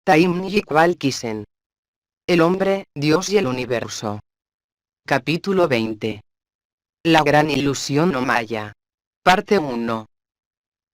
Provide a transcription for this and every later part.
Taimyik Valkisen. El hombre, Dios y el universo. Capítulo 20. La gran ilusión o Maya. Parte 1.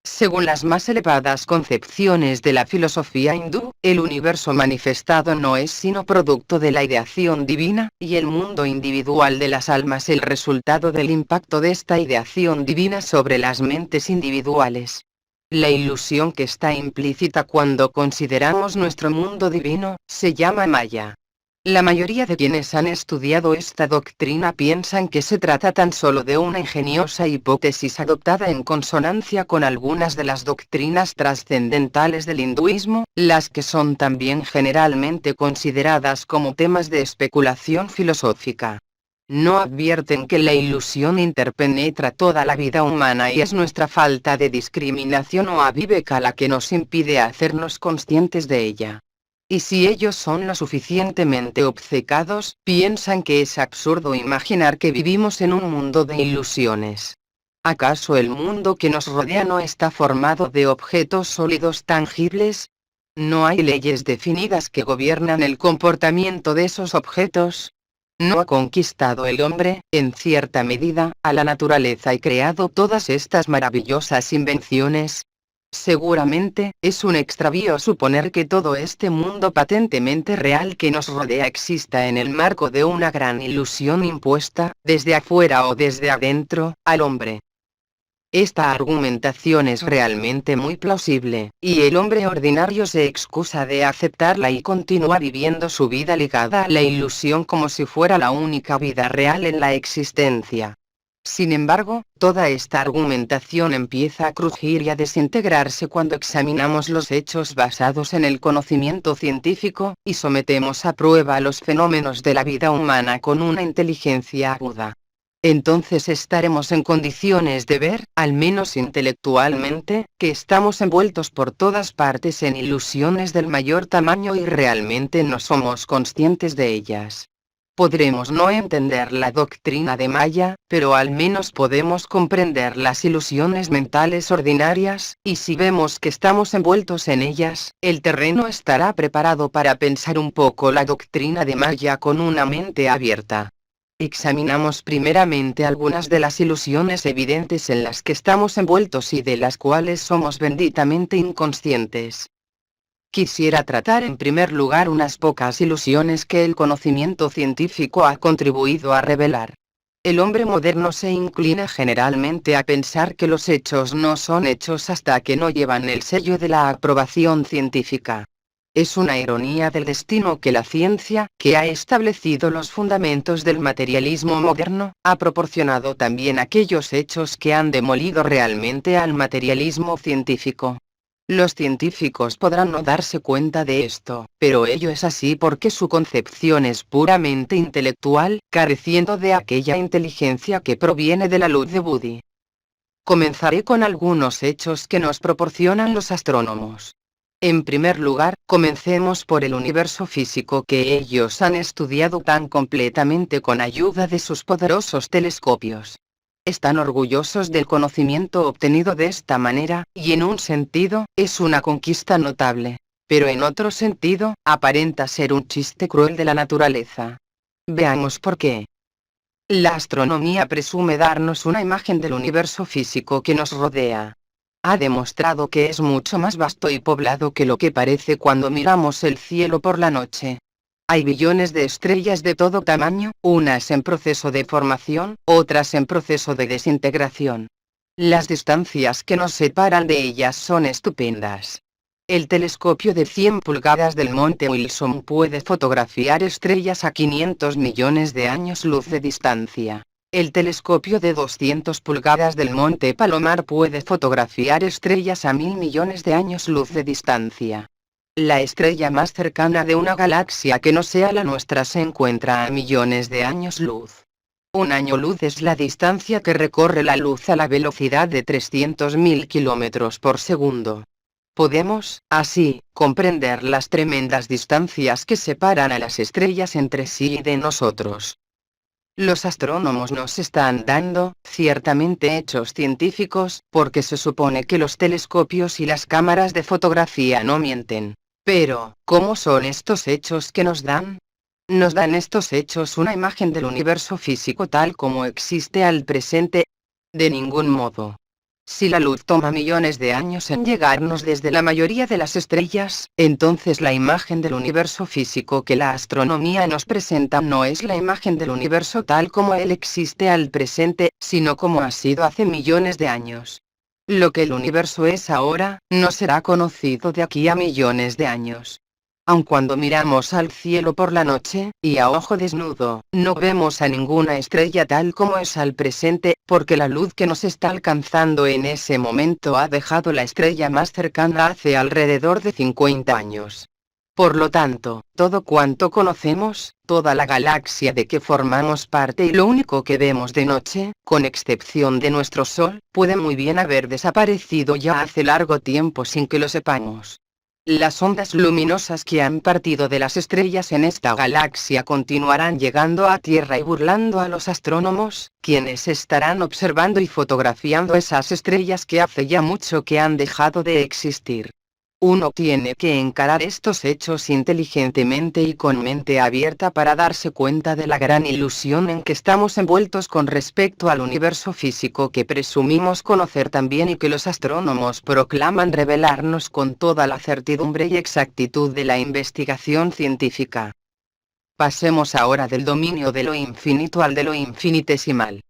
Según las más elevadas concepciones de la filosofía hindú, el universo manifestado no es sino producto de la ideación divina, y el mundo individual de las almas el resultado del impacto de esta ideación divina sobre las mentes individuales. La ilusión que está implícita cuando consideramos nuestro mundo divino, se llama Maya. La mayoría de quienes han estudiado esta doctrina piensan que se trata tan solo de una ingeniosa hipótesis adoptada en consonancia con algunas de las doctrinas trascendentales del hinduismo, las que son también generalmente consideradas como temas de especulación filosófica. No advierten que la ilusión interpenetra toda la vida humana y es nuestra falta de discriminación o aviveka la que nos impide hacernos conscientes de ella. Y si ellos son lo suficientemente obcecados, piensan que es absurdo imaginar que vivimos en un mundo de ilusiones. ¿Acaso el mundo que nos rodea no está formado de objetos sólidos tangibles? ¿No hay leyes definidas que gobiernan el comportamiento de esos objetos? ¿No ha conquistado el hombre, en cierta medida, a la naturaleza y creado todas estas maravillosas invenciones? Seguramente, es un extravío suponer que todo este mundo patentemente real que nos rodea exista en el marco de una gran ilusión impuesta, desde afuera o desde adentro, al hombre. Esta argumentación es realmente muy plausible, y el hombre ordinario se excusa de aceptarla y continúa viviendo su vida ligada a la ilusión como si fuera la única vida real en la existencia. Sin embargo, toda esta argumentación empieza a crujir y a desintegrarse cuando examinamos los hechos basados en el conocimiento científico, y sometemos a prueba los fenómenos de la vida humana con una inteligencia aguda. Entonces estaremos en condiciones de ver, al menos intelectualmente, que estamos envueltos por todas partes en ilusiones del mayor tamaño y realmente no somos conscientes de ellas. Podremos no entender la doctrina de Maya, pero al menos podemos comprender las ilusiones mentales ordinarias, y si vemos que estamos envueltos en ellas, el terreno estará preparado para pensar un poco la doctrina de Maya con una mente abierta. Examinamos primeramente algunas de las ilusiones evidentes en las que estamos envueltos y de las cuales somos benditamente inconscientes. Quisiera tratar en primer lugar unas pocas ilusiones que el conocimiento científico ha contribuido a revelar. El hombre moderno se inclina generalmente a pensar que los hechos no son hechos hasta que no llevan el sello de la aprobación científica. Es una ironía del destino que la ciencia, que ha establecido los fundamentos del materialismo moderno, ha proporcionado también aquellos hechos que han demolido realmente al materialismo científico. Los científicos podrán no darse cuenta de esto, pero ello es así porque su concepción es puramente intelectual, careciendo de aquella inteligencia que proviene de la luz de Buddhi. Comenzaré con algunos hechos que nos proporcionan los astrónomos. En primer lugar, comencemos por el universo físico que ellos han estudiado tan completamente con ayuda de sus poderosos telescopios. Están orgullosos del conocimiento obtenido de esta manera, y en un sentido, es una conquista notable. Pero en otro sentido, aparenta ser un chiste cruel de la naturaleza. Veamos por qué. La astronomía presume darnos una imagen del universo físico que nos rodea. Ha demostrado que es mucho más vasto y poblado que lo que parece cuando miramos el cielo por la noche. Hay billones de estrellas de todo tamaño, unas en proceso de formación, otras en proceso de desintegración. Las distancias que nos separan de ellas son estupendas. El telescopio de 100 pulgadas del Monte Wilson puede fotografiar estrellas a 500 millones de años luz de distancia. El telescopio de 200 pulgadas del Monte Palomar puede fotografiar estrellas a 1000 millones de años luz de distancia. La estrella más cercana de una galaxia que no sea la nuestra se encuentra a millones de años luz. Un año luz es la distancia que recorre la luz a la velocidad de 300.000 kilómetros por segundo. Podemos, así, comprender las tremendas distancias que separan a las estrellas entre sí y de nosotros. Los astrónomos nos están dando, ciertamente, hechos científicos, porque se supone que los telescopios y las cámaras de fotografía no mienten. Pero, ¿cómo son estos hechos que nos dan? Nos dan estos hechos una imagen del universo físico tal como existe al presente. De ningún modo. Si la luz toma millones de años en llegarnos desde la mayoría de las estrellas, entonces la imagen del universo físico que la astronomía nos presenta no es la imagen del universo tal como él existe al presente, sino como ha sido hace millones de años. Lo que el universo es ahora, no será conocido de aquí a millones de años. Aun cuando miramos al cielo por la noche, y a ojo desnudo, no vemos a ninguna estrella tal como es al presente, porque la luz que nos está alcanzando en ese momento ha dejado la estrella más cercana hace alrededor de 50 años. Por lo tanto, todo cuanto conocemos, toda la galaxia de que formamos parte y lo único que vemos de noche, con excepción de nuestro Sol, puede muy bien haber desaparecido ya hace largo tiempo sin que lo sepamos. Las ondas luminosas que han partido de las estrellas en esta galaxia continuarán llegando a Tierra y burlando a los astrónomos, quienes estarán observando y fotografiando esas estrellas que hace ya mucho que han dejado de existir. Uno tiene que encarar estos hechos inteligentemente y con mente abierta para darse cuenta de la gran ilusión en que estamos envueltos con respecto al universo físico que presumimos conocer también y que los astrónomos proclaman revelarnos con toda la certidumbre y exactitud de la investigación científica. Pasemos ahora del dominio de lo infinito al de lo infinitesimal.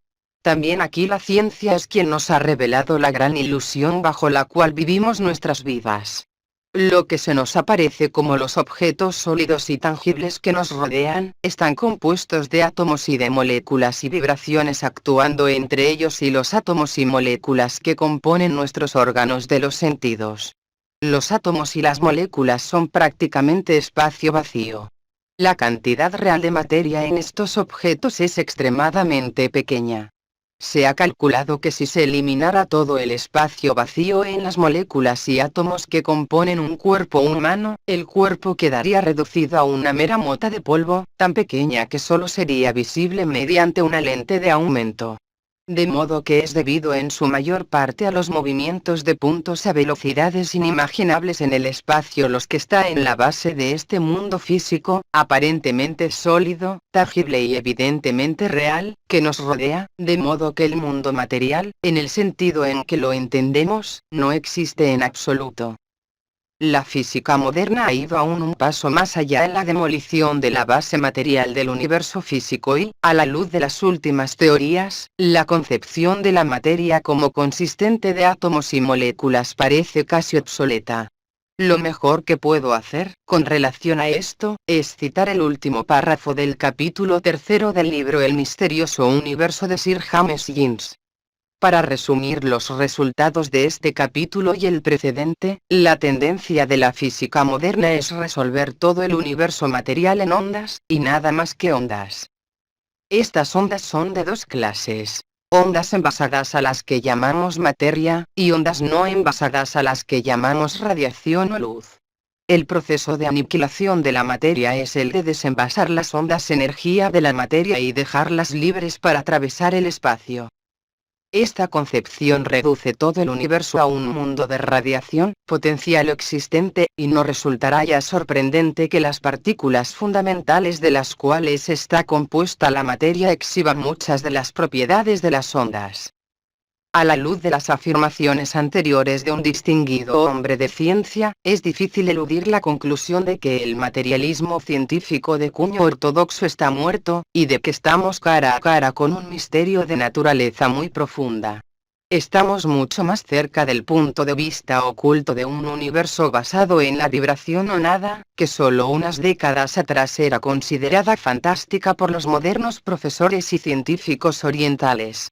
También aquí la ciencia es quien nos ha revelado la gran ilusión bajo la cual vivimos nuestras vidas. Lo que se nos aparece como los objetos sólidos y tangibles que nos rodean, están compuestos de átomos y de moléculas y vibraciones actuando entre ellos y los átomos y moléculas que componen nuestros órganos de los sentidos. Los átomos y las moléculas son prácticamente espacio vacío. La cantidad real de materia en estos objetos es extremadamente pequeña. Se ha calculado que si se eliminara todo el espacio vacío en las moléculas y átomos que componen un cuerpo humano, el cuerpo quedaría reducido a una mera mota de polvo, tan pequeña que solo sería visible mediante una lente de aumento. De modo que es debido en su mayor parte a los movimientos de puntos a velocidades inimaginables en el espacio los que está en la base de este mundo físico, aparentemente sólido, tangible y evidentemente real, que nos rodea, de modo que el mundo material, en el sentido en que lo entendemos, no existe en absoluto. La física moderna ha ido aún un paso más allá en la demolición de la base material del universo físico y, a la luz de las últimas teorías, la concepción de la materia como consistente de átomos y moléculas parece casi obsoleta. Lo mejor que puedo hacer, con relación a esto, es citar el último párrafo del capítulo 3 del libro El misterioso universo de Sir James Jeans. Para resumir los resultados de este capítulo y el precedente, la tendencia de la física moderna es resolver todo el universo material en ondas, y nada más que ondas. Estas ondas son de dos clases: ondas envasadas a las que llamamos materia, y ondas no envasadas a las que llamamos radiación o luz. El proceso de aniquilación de la materia es el de desenvasar las ondas energía de la materia y dejarlas libres para atravesar el espacio. Esta concepción reduce todo el universo a un mundo de radiación, potencial o existente, y no resultará ya sorprendente que las partículas fundamentales de las cuales está compuesta la materia exhiban muchas de las propiedades de las ondas. A la luz de las afirmaciones anteriores de un distinguido hombre de ciencia, es difícil eludir la conclusión de que el materialismo científico de cuño ortodoxo está muerto, y de que estamos cara a cara con un misterio de naturaleza muy profunda. Estamos mucho más cerca del punto de vista oculto de un universo basado en la vibración o nada, que solo unas décadas atrás era considerada fantástica por los modernos profesores y científicos orientales.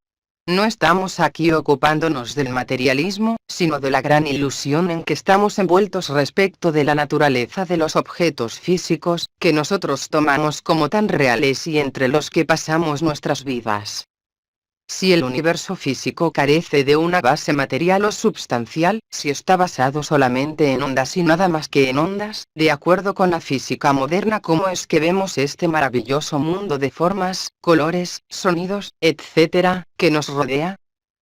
No estamos aquí ocupándonos del materialismo, sino de la gran ilusión en que estamos envueltos respecto de la naturaleza de los objetos físicos, que nosotros tomamos como tan reales y entre los que pasamos nuestras vidas. Si el universo físico carece de una base material o substancial, si está basado solamente en ondas y nada más que en ondas, de acuerdo con la física moderna, ¿cómo es que vemos este maravilloso mundo de formas, colores, sonidos, etc., que nos rodea?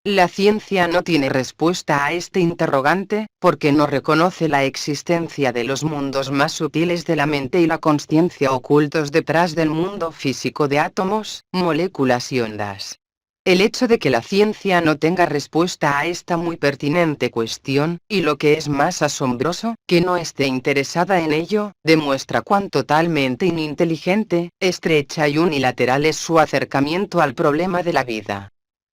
La ciencia no tiene respuesta a este interrogante, porque no reconoce la existencia de los mundos más sutiles de la mente y la consciencia ocultos detrás del mundo físico de átomos, moléculas y ondas. El hecho de que la ciencia no tenga respuesta a esta muy pertinente cuestión, y lo que es más asombroso, que no esté interesada en ello, demuestra cuán totalmente ininteligente, estrecha y unilateral es su acercamiento al problema de la vida.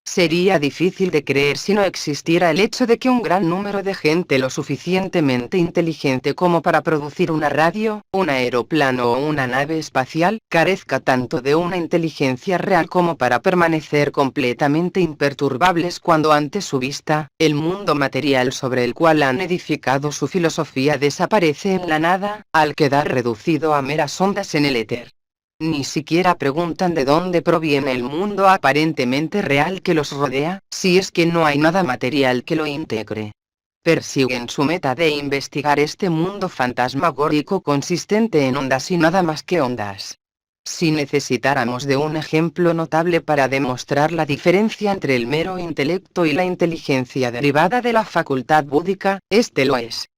Sería difícil de creer si no existiera el hecho de que un gran número de gente lo suficientemente inteligente como para producir una radio, un aeroplano o una nave espacial, carezca tanto de una inteligencia real como para permanecer completamente imperturbables cuando ante su vista, el mundo material sobre el cual han edificado su filosofía desaparece en la nada, al quedar reducido a meras ondas en el éter. Ni siquiera preguntan de dónde proviene el mundo aparentemente real que los rodea, si es que no hay nada material que lo integre. Persiguen su meta de investigar este mundo fantasmagórico consistente en ondas y nada más que ondas. Si necesitáramos de un ejemplo notable para demostrar la diferencia entre el mero intelecto y la inteligencia derivada de la facultad búdica, este lo es.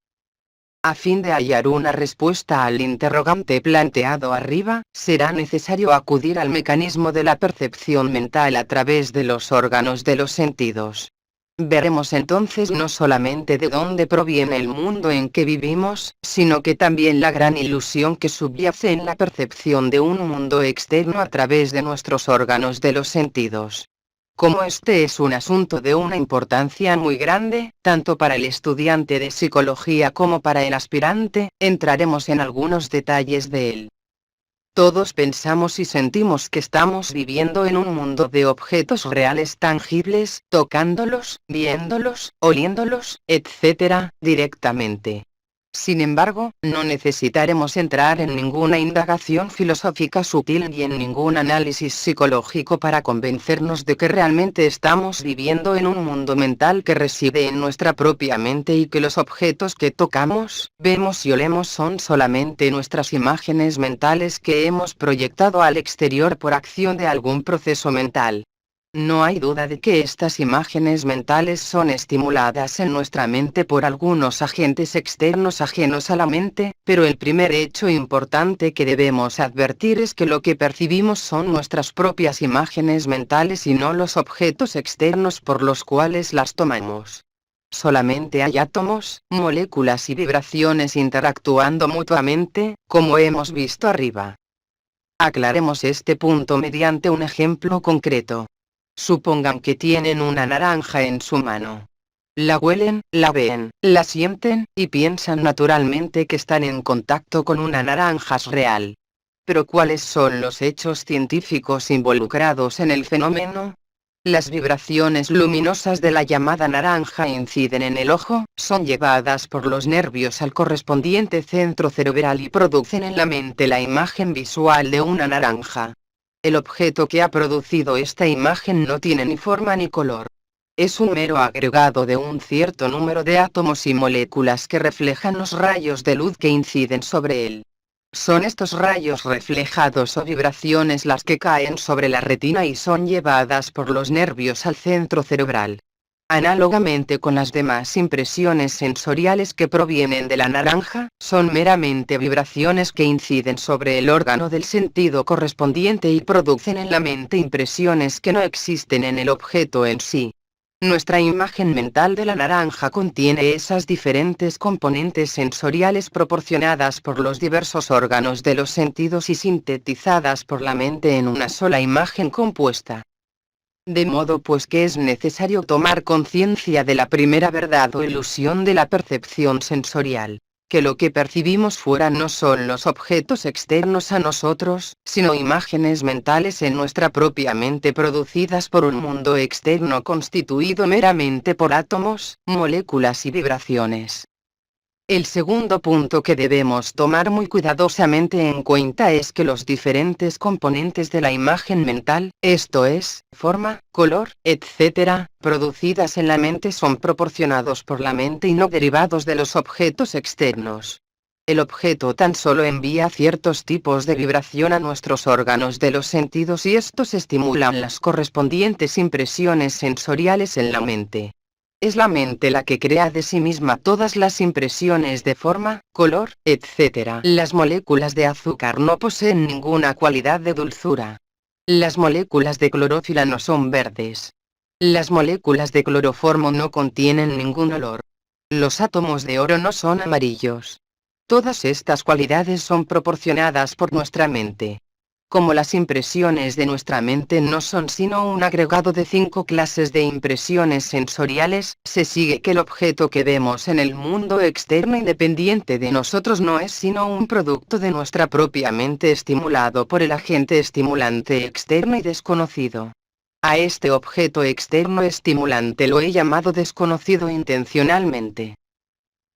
A fin de hallar una respuesta al interrogante planteado arriba, será necesario acudir al mecanismo de la percepción mental a través de los órganos de los sentidos. Veremos entonces no solamente de dónde proviene el mundo en que vivimos, sino que también la gran ilusión que subyace en la percepción de un mundo externo a través de nuestros órganos de los sentidos. Como este es un asunto de una importancia muy grande, tanto para el estudiante de psicología como para el aspirante, entraremos en algunos detalles de él. Todos pensamos y sentimos que estamos viviendo en un mundo de objetos reales tangibles, tocándolos, viéndolos, oliéndolos, etc., directamente. Sin embargo, no necesitaremos entrar en ninguna indagación filosófica sutil ni en ningún análisis psicológico para convencernos de que realmente estamos viviendo en un mundo mental que reside en nuestra propia mente y que los objetos que tocamos, vemos y olemos son solamente nuestras imágenes mentales que hemos proyectado al exterior por acción de algún proceso mental. No hay duda de que estas imágenes mentales son estimuladas en nuestra mente por algunos agentes externos ajenos a la mente, pero el primer hecho importante que debemos advertir es que lo que percibimos son nuestras propias imágenes mentales y no los objetos externos por los cuales las tomamos. Solamente hay átomos, moléculas y vibraciones interactuando mutuamente, como hemos visto arriba. Aclaremos este punto mediante un ejemplo concreto. Supongan que tienen una naranja en su mano. La huelen, la ven, la sienten, y piensan naturalmente que están en contacto con una naranja real. Pero ¿cuáles son los hechos científicos involucrados en el fenómeno? Las vibraciones luminosas de la llamada naranja inciden en el ojo, son llevadas por los nervios al correspondiente centro cerebral y producen en la mente la imagen visual de una naranja. El objeto que ha producido esta imagen no tiene ni forma ni color. Es un mero agregado de un cierto número de átomos y moléculas que reflejan los rayos de luz que inciden sobre él. Son estos rayos reflejados o vibraciones las que caen sobre la retina y son llevadas por los nervios al centro cerebral. Análogamente con las demás impresiones sensoriales que provienen de la naranja, son meramente vibraciones que inciden sobre el órgano del sentido correspondiente y producen en la mente impresiones que no existen en el objeto en sí. Nuestra imagen mental de la naranja contiene esas diferentes componentes sensoriales proporcionadas por los diversos órganos de los sentidos y sintetizadas por la mente en una sola imagen compuesta. De modo pues que es necesario tomar conciencia de la primera verdad o ilusión de la percepción sensorial, que lo que percibimos fuera no son los objetos externos a nosotros, sino imágenes mentales en nuestra propia mente producidas por un mundo externo constituido meramente por átomos, moléculas y vibraciones. El segundo punto que debemos tomar muy cuidadosamente en cuenta es que los diferentes componentes de la imagen mental, esto es, forma, color, etc., producidas en la mente son proporcionados por la mente y no derivados de los objetos externos. El objeto tan solo envía ciertos tipos de vibración a nuestros órganos de los sentidos y estos estimulan las correspondientes impresiones sensoriales en la mente. Es la mente la que crea de sí misma todas las impresiones de forma, color, etc. Las moléculas de azúcar no poseen ninguna cualidad de dulzura. Las moléculas de clorofila no son verdes. Las moléculas de cloroformo no contienen ningún olor. Los átomos de oro no son amarillos. Todas estas cualidades son proporcionadas por nuestra mente. Como las impresiones de nuestra mente no son sino un agregado de 5 clases de impresiones sensoriales, se sigue que el objeto que vemos en el mundo externo independiente de nosotros no es sino un producto de nuestra propia mente estimulado por el agente estimulante externo y desconocido. A este objeto externo estimulante lo he llamado desconocido intencionalmente.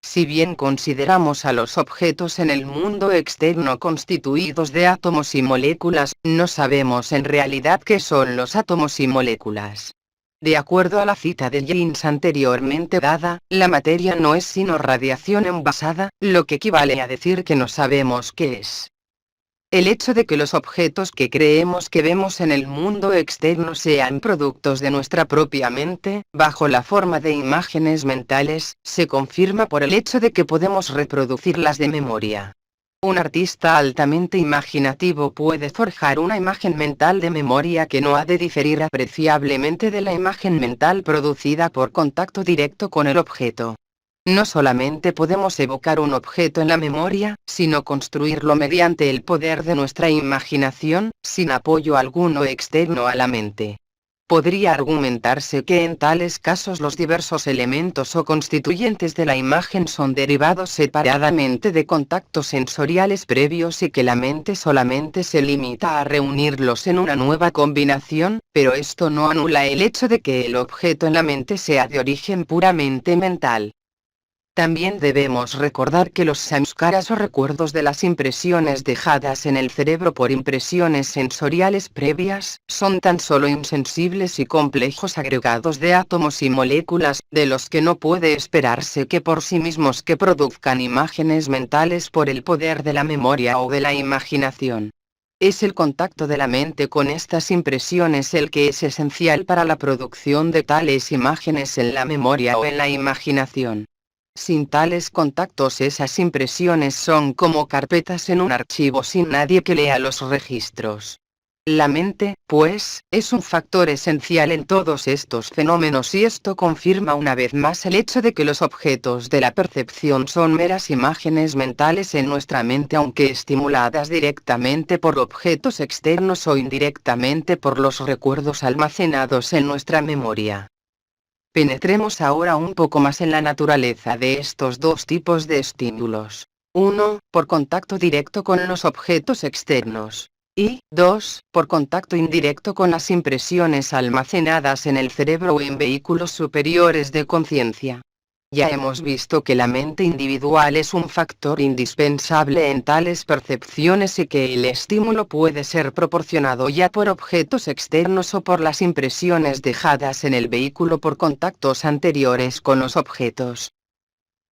Si bien consideramos a los objetos en el mundo externo constituidos de átomos y moléculas, no sabemos en realidad qué son los átomos y moléculas. De acuerdo a la cita de James anteriormente dada, la materia no es sino radiación envasada, lo que equivale a decir que no sabemos qué es. El hecho de que los objetos que creemos que vemos en el mundo externo sean productos de nuestra propia mente, bajo la forma de imágenes mentales, se confirma por el hecho de que podemos reproducirlas de memoria. Un artista altamente imaginativo puede forjar una imagen mental de memoria que no ha de diferir apreciablemente de la imagen mental producida por contacto directo con el objeto. No solamente podemos evocar un objeto en la memoria, sino construirlo mediante el poder de nuestra imaginación, sin apoyo alguno externo a la mente. Podría argumentarse que en tales casos los diversos elementos o constituyentes de la imagen son derivados separadamente de contactos sensoriales previos y que la mente solamente se limita a reunirlos en una nueva combinación, pero esto no anula el hecho de que el objeto en la mente sea de origen puramente mental. También debemos recordar que los samskaras o recuerdos de las impresiones dejadas en el cerebro por impresiones sensoriales previas, son tan solo insensibles y complejos agregados de átomos y moléculas, de los que no puede esperarse que por sí mismos que produzcan imágenes mentales por el poder de la memoria o de la imaginación. Es el contacto de la mente con estas impresiones el que es esencial para la producción de tales imágenes en la memoria o en la imaginación. Sin tales contactos esas impresiones son como carpetas en un archivo sin nadie que lea los registros. La mente, pues, es un factor esencial en todos estos fenómenos y esto confirma una vez más el hecho de que los objetos de la percepción son meras imágenes mentales en nuestra mente aunque estimuladas directamente por objetos externos o indirectamente por los recuerdos almacenados en nuestra memoria. Penetremos ahora un poco más en la naturaleza de estos dos tipos de estímulos. 1. Por contacto directo con los objetos externos. Y 2. Por contacto indirecto con las impresiones almacenadas en el cerebro o en vehículos superiores de conciencia. Ya hemos visto que la mente individual es un factor indispensable en tales percepciones y que el estímulo puede ser proporcionado ya por objetos externos o por las impresiones dejadas en el vehículo por contactos anteriores con los objetos.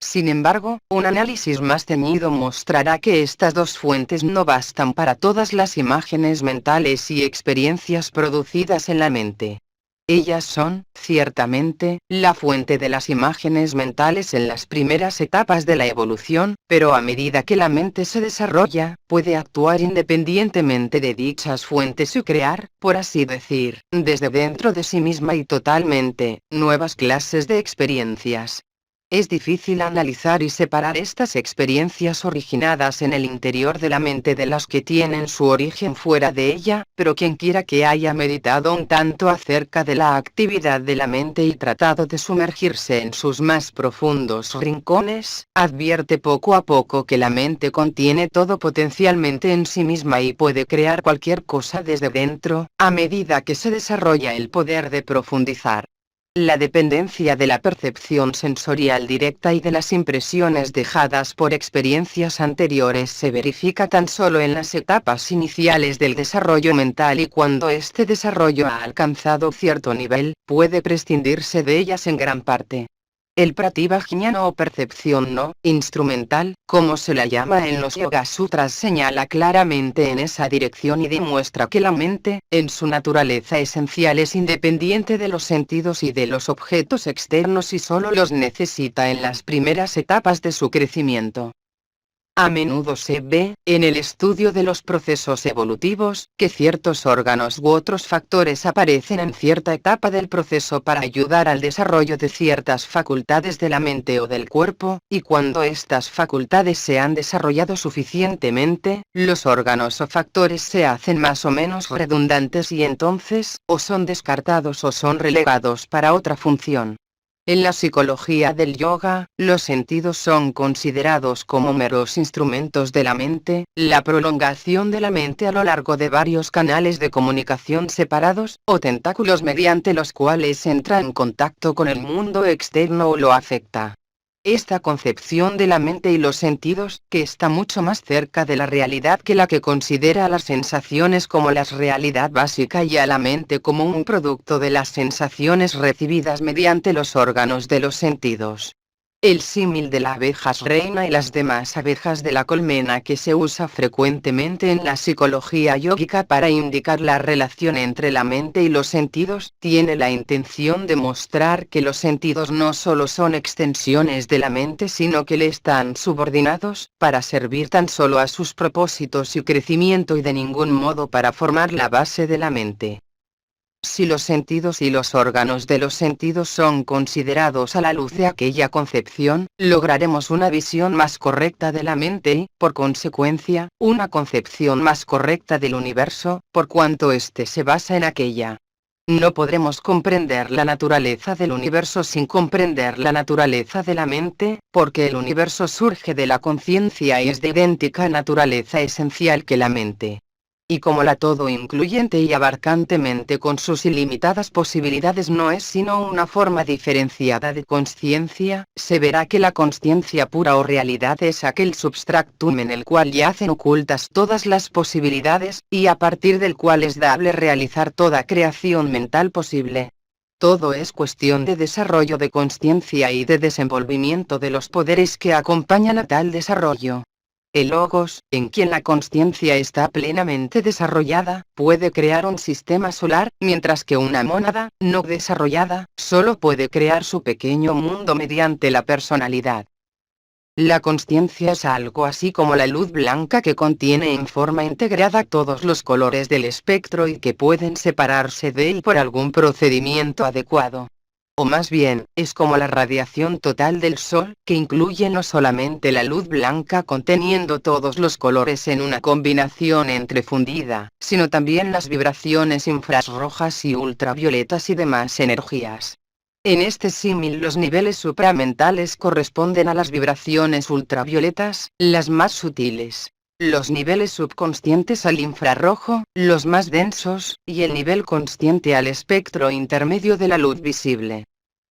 Sin embargo, un análisis más ceñido mostrará que estas dos fuentes no bastan para todas las imágenes mentales y experiencias producidas en la mente. Ellas son, ciertamente, la fuente de las imágenes mentales en las primeras etapas de la evolución, pero a medida que la mente se desarrolla, puede actuar independientemente de dichas fuentes y crear, por así decir, desde dentro de sí misma y totalmente, nuevas clases de experiencias. Es difícil analizar y separar estas experiencias originadas en el interior de la mente de las que tienen su origen fuera de ella, pero quienquiera que haya meditado un tanto acerca de la actividad de la mente y tratado de sumergirse en sus más profundos rincones, advierte poco a poco que la mente contiene todo potencialmente en sí misma y puede crear cualquier cosa desde dentro, a medida que se desarrolla el poder de profundizar. La dependencia de la percepción sensorial directa y de las impresiones dejadas por experiencias anteriores se verifica tan solo en las etapas iniciales del desarrollo mental y cuando este desarrollo ha alcanzado cierto nivel, puede prescindirse de ellas en gran parte. El prativajñana o percepción no instrumental, como se la llama en los Yoga Sutras, señala claramente en esa dirección y demuestra que la mente, en su naturaleza esencial, es independiente de los sentidos y de los objetos externos y solo los necesita en las primeras etapas de su crecimiento. A menudo se ve, en el estudio de los procesos evolutivos, que ciertos órganos u otros factores aparecen en cierta etapa del proceso para ayudar al desarrollo de ciertas facultades de la mente o del cuerpo, y cuando estas facultades se han desarrollado suficientemente, los órganos o factores se hacen más o menos redundantes y entonces, o son descartados o son relegados para otra función. En la psicología del yoga, los sentidos son considerados como meros instrumentos de la mente, la prolongación de la mente a lo largo de varios canales de comunicación separados, o tentáculos mediante los cuales entra en contacto con el mundo externo o lo afecta. Esta concepción de la mente y los sentidos, que está mucho más cerca de la realidad que la que considera a las sensaciones como la realidad básica y a la mente como un producto de las sensaciones recibidas mediante los órganos de los sentidos. El símil de la abeja reina y las demás abejas de la colmena, que se usa frecuentemente en la psicología yógica para indicar la relación entre la mente y los sentidos, tiene la intención de mostrar que los sentidos no solo son extensiones de la mente, sino que le están subordinados, para servir tan solo a sus propósitos y crecimiento y de ningún modo para formar la base de la mente. Si los sentidos y los órganos de los sentidos son considerados a la luz de aquella concepción, lograremos una visión más correcta de la mente y, por consecuencia, una concepción más correcta del universo, por cuanto éste se basa en aquella. No podremos comprender la naturaleza del universo sin comprender la naturaleza de la mente, porque el universo surge de la conciencia y es de idéntica naturaleza esencial que la mente. Y como la todo incluyente y abarcante mente con sus ilimitadas posibilidades no es sino una forma diferenciada de consciencia, se verá que la consciencia pura o realidad es aquel substratum en el cual yacen ocultas todas las posibilidades, y a partir del cual es dable realizar toda creación mental posible. Todo es cuestión de desarrollo de consciencia y de desenvolvimiento de los poderes que acompañan a tal desarrollo. El logos, en quien la consciencia está plenamente desarrollada, puede crear un sistema solar, mientras que una mónada, no desarrollada, solo puede crear su pequeño mundo mediante la personalidad. La consciencia es algo así como la luz blanca que contiene en forma integrada todos los colores del espectro y que pueden separarse de él por algún procedimiento adecuado. O más bien, es como la radiación total del Sol, que incluye no solamente la luz blanca conteniendo todos los colores en una combinación entrefundida, sino también las vibraciones infrarrojas y ultravioletas y demás energías. En este símil los niveles supramentales corresponden a las vibraciones ultravioletas, las más sutiles. Los niveles subconscientes al infrarrojo, los más densos, y el nivel consciente al espectro intermedio de la luz visible.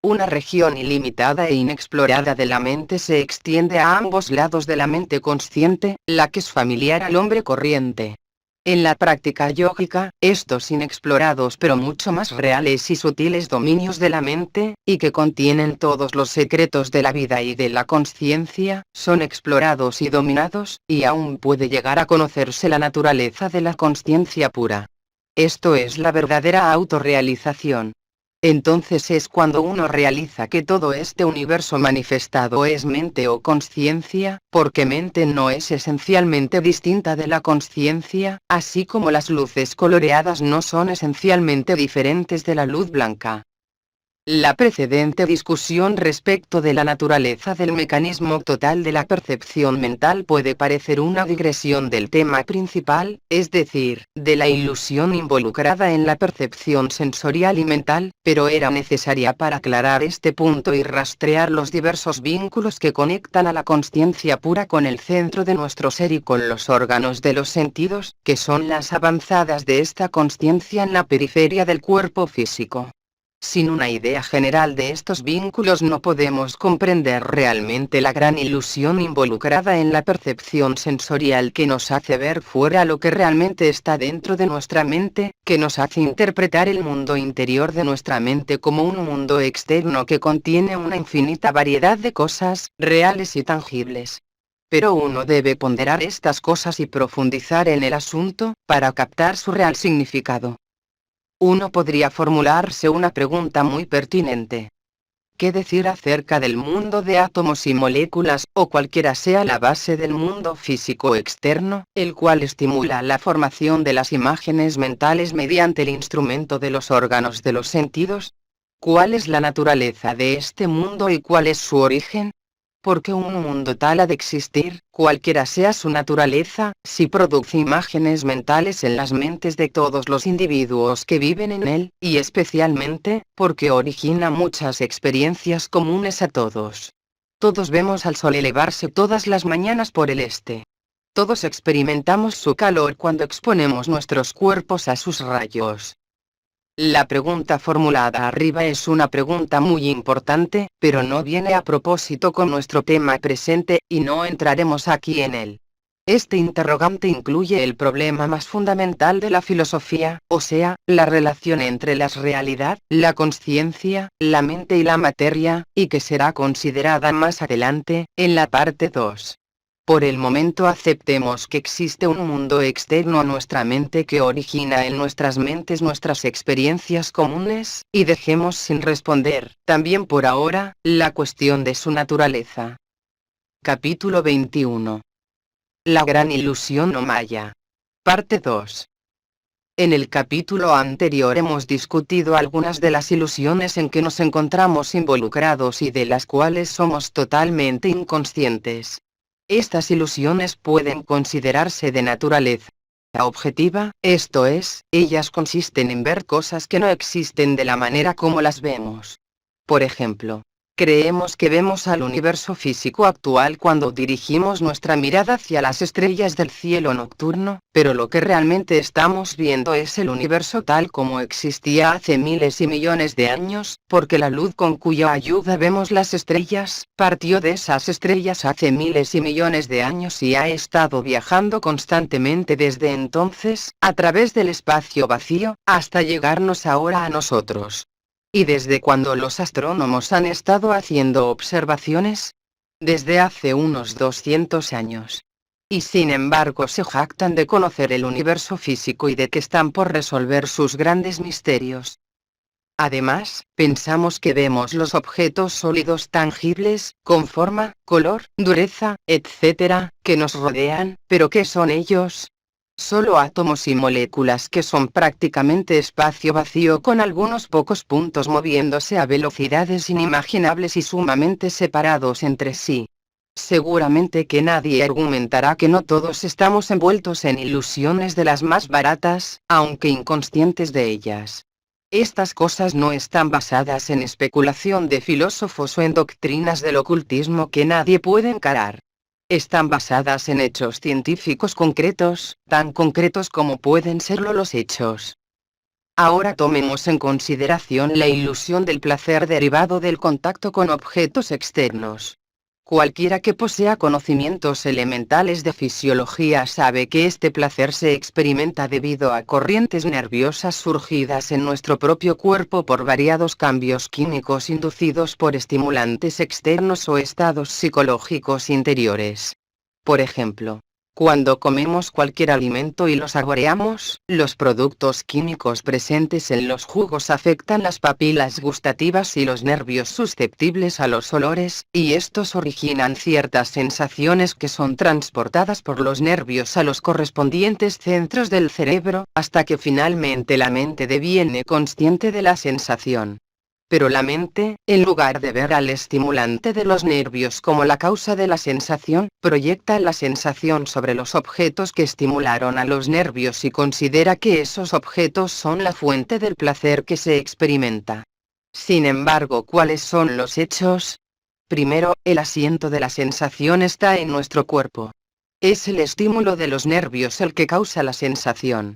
Una región ilimitada e inexplorada de la mente se extiende a ambos lados de la mente consciente, la que es familiar al hombre corriente. En la práctica yógica, estos inexplorados pero mucho más reales y sutiles dominios de la mente, y que contienen todos los secretos de la vida y de la consciencia, son explorados y dominados, y aún puede llegar a conocerse la naturaleza de la consciencia pura. Esto es la verdadera autorrealización. Entonces es cuando uno realiza que todo este universo manifestado es mente o consciencia, porque mente no es esencialmente distinta de la consciencia, así como las luces coloreadas no son esencialmente diferentes de la luz blanca. La precedente discusión respecto de la naturaleza del mecanismo total de la percepción mental puede parecer una digresión del tema principal, es decir, de la ilusión involucrada en la percepción sensorial y mental, pero era necesaria para aclarar este punto y rastrear los diversos vínculos que conectan a la consciencia pura con el centro de nuestro ser y con los órganos de los sentidos, que son las avanzadas de esta consciencia en la periferia del cuerpo físico. Sin una idea general de estos vínculos no podemos comprender realmente la gran ilusión involucrada en la percepción sensorial que nos hace ver fuera lo que realmente está dentro de nuestra mente, que nos hace interpretar el mundo interior de nuestra mente como un mundo externo que contiene una infinita variedad de cosas, reales y tangibles. Pero uno debe ponderar estas cosas y profundizar en el asunto, para captar su real significado. Uno podría formularse una pregunta muy pertinente. ¿Qué decir acerca del mundo de átomos y moléculas, o cualquiera sea la base del mundo físico externo, el cual estimula la formación de las imágenes mentales mediante el instrumento de los órganos de los sentidos? ¿Cuál es la naturaleza de este mundo y cuál es su origen? Porque un mundo tal ha de existir, cualquiera sea su naturaleza, si produce imágenes mentales en las mentes de todos los individuos que viven en él, y especialmente, porque origina muchas experiencias comunes a todos. Todos vemos al sol elevarse todas las mañanas por el este. Todos experimentamos su calor cuando exponemos nuestros cuerpos a sus rayos. La pregunta formulada arriba es una pregunta muy importante, pero no viene a propósito con nuestro tema presente, y no entraremos aquí en él. Este interrogante incluye el problema más fundamental de la filosofía, o sea, la relación entre la realidad, la consciencia, la mente y la materia, y que será considerada más adelante, en la parte 2. Por el momento aceptemos que existe un mundo externo a nuestra mente que origina en nuestras mentes nuestras experiencias comunes, y dejemos sin responder, también por ahora, la cuestión de su naturaleza. Capítulo 21. La gran ilusión o maya. Parte 2. En el capítulo anterior hemos discutido algunas de las ilusiones en que nos encontramos involucrados y de las cuales somos totalmente inconscientes. Estas ilusiones pueden considerarse de naturaleza objetiva, esto es, ellas consisten en ver cosas que no existen de la manera como las vemos. Por ejemplo, creemos que vemos al universo físico actual cuando dirigimos nuestra mirada hacia las estrellas del cielo nocturno, pero lo que realmente estamos viendo es el universo tal como existía hace miles y millones de años, porque la luz con cuya ayuda vemos las estrellas, partió de esas estrellas hace miles y millones de años y ha estado viajando constantemente desde entonces, a través del espacio vacío, hasta llegarnos ahora a nosotros. ¿Y desde cuándo los astrónomos han estado haciendo observaciones? Desde hace unos 200 años. Y sin embargo se jactan de conocer el universo físico y de que están por resolver sus grandes misterios. Además, pensamos que vemos los objetos sólidos tangibles, con forma, color, dureza, etc., que nos rodean, pero ¿qué son ellos? Solo átomos y moléculas que son prácticamente espacio vacío con algunos pocos puntos moviéndose a velocidades inimaginables y sumamente separados entre sí. Seguramente que nadie argumentará que no todos estamos envueltos en ilusiones de las más baratas, aunque inconscientes de ellas. Estas cosas no están basadas en especulación de filósofos o en doctrinas del ocultismo que nadie puede encarar. Están basadas en hechos científicos concretos, tan concretos como pueden serlo los hechos. Ahora tomemos en consideración la ilusión del placer derivado del contacto con objetos externos. Cualquiera que posea conocimientos elementales de fisiología sabe que este placer se experimenta debido a corrientes nerviosas surgidas en nuestro propio cuerpo por variados cambios químicos inducidos por estimulantes externos o estados psicológicos interiores. Por ejemplo, cuando comemos cualquier alimento y lo saboreamos, los productos químicos presentes en los jugos afectan las papilas gustativas y los nervios susceptibles a los olores, y estos originan ciertas sensaciones que son transportadas por los nervios a los correspondientes centros del cerebro, hasta que finalmente la mente deviene consciente de la sensación. Pero la mente, en lugar de ver al estimulante de los nervios como la causa de la sensación, proyecta la sensación sobre los objetos que estimularon a los nervios y considera que esos objetos son la fuente del placer que se experimenta. Sin embargo, ¿cuáles son los hechos? Primero, el asiento de la sensación está en nuestro cuerpo. Es el estímulo de los nervios el que causa la sensación.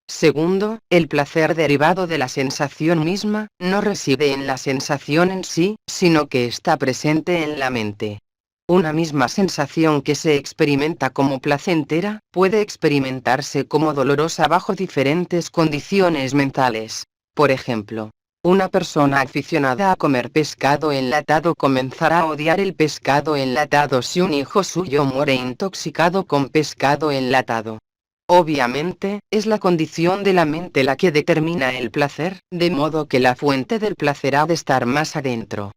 Segundo, el placer derivado de la sensación misma, no reside en la sensación en sí, sino que está presente en la mente. Una misma sensación que se experimenta como placentera, puede experimentarse como dolorosa bajo diferentes condiciones mentales. Por ejemplo, una persona aficionada a comer pescado enlatado comenzará a odiar el pescado enlatado si un hijo suyo muere intoxicado con pescado enlatado. Obviamente, es la condición de la mente la que determina el placer, de modo que la fuente del placer ha de estar más adentro.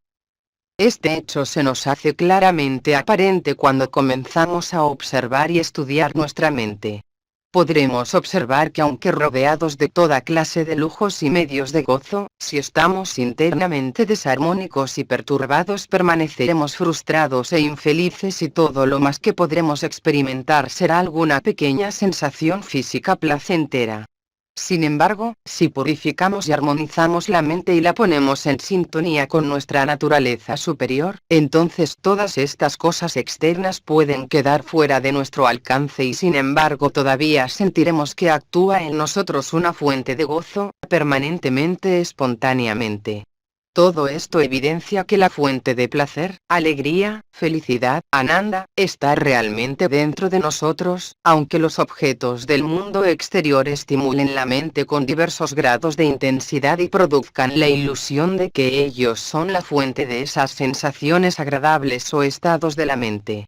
Este hecho se nos hace claramente aparente cuando comenzamos a observar y estudiar nuestra mente. Podremos observar que aunque rodeados de toda clase de lujos y medios de gozo, si estamos internamente desarmónicos y perturbados permaneceremos frustrados e infelices y todo lo más que podremos experimentar será alguna pequeña sensación física placentera. Sin embargo, si purificamos y armonizamos la mente y la ponemos en sintonía con nuestra naturaleza superior, entonces todas estas cosas externas pueden quedar fuera de nuestro alcance y sin embargo todavía sentiremos que actúa en nosotros una fuente de gozo, permanentemente espontáneamente. Todo esto evidencia que la fuente de placer, alegría, felicidad, ananda, está realmente dentro de nosotros, aunque los objetos del mundo exterior estimulen la mente con diversos grados de intensidad y produzcan la ilusión de que ellos son la fuente de esas sensaciones agradables o estados de la mente.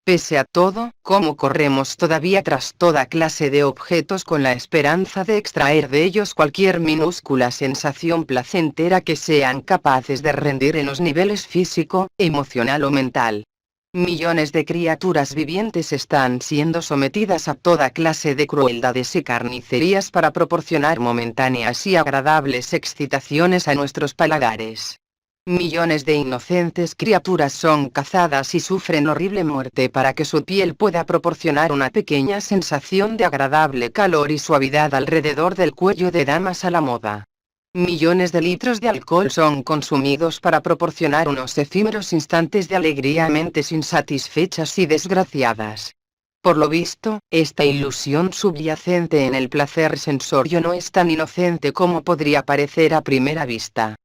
Pese a todo, ¿cómo corremos todavía tras toda clase de objetos con la esperanza de extraer de ellos cualquier minúscula sensación placentera que sean capaces de rendir en los niveles físico, emocional o mental? Millones de criaturas vivientes están siendo sometidas a toda clase de crueldades y carnicerías para proporcionar momentáneas y agradables excitaciones a nuestros paladares. Millones de inocentes criaturas son cazadas y sufren horrible muerte para que su piel pueda proporcionar una pequeña sensación de agradable calor y suavidad alrededor del cuello de damas a la moda. Millones de litros de alcohol son consumidos para proporcionar unos efímeros instantes de alegría a mentes insatisfechas y desgraciadas. Por lo visto, esta ilusión subyacente en el placer sensorio no es tan inocente como podría parecer a primera vista.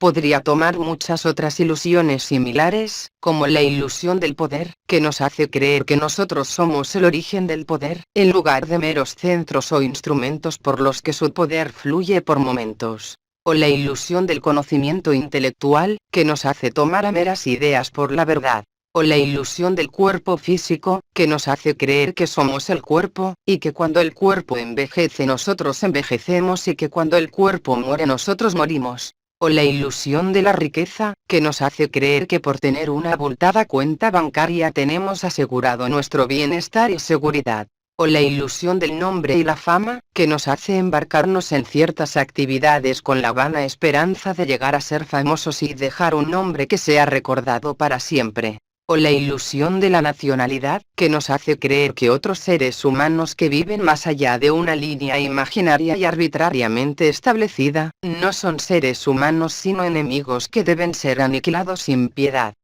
Podría tomar muchas otras ilusiones similares, como la ilusión del poder, que nos hace creer que nosotros somos el origen del poder, en lugar de meros centros o instrumentos por los que su poder fluye por momentos. O la ilusión del conocimiento intelectual, que nos hace tomar a meras ideas por la verdad. O la ilusión del cuerpo físico, que nos hace creer que somos el cuerpo, y que cuando el cuerpo envejece nosotros envejecemos y que cuando el cuerpo muere nosotros morimos. O la ilusión de la riqueza, que nos hace creer que por tener una abultada cuenta bancaria tenemos asegurado nuestro bienestar y seguridad. O la ilusión del nombre y la fama, que nos hace embarcarnos en ciertas actividades con la vana esperanza de llegar a ser famosos y dejar un nombre que sea recordado para siempre. O la ilusión de la nacionalidad, que nos hace creer que otros seres humanos que viven más allá de una línea imaginaria y arbitrariamente establecida, no son seres humanos sino enemigos que deben ser aniquilados sin piedad.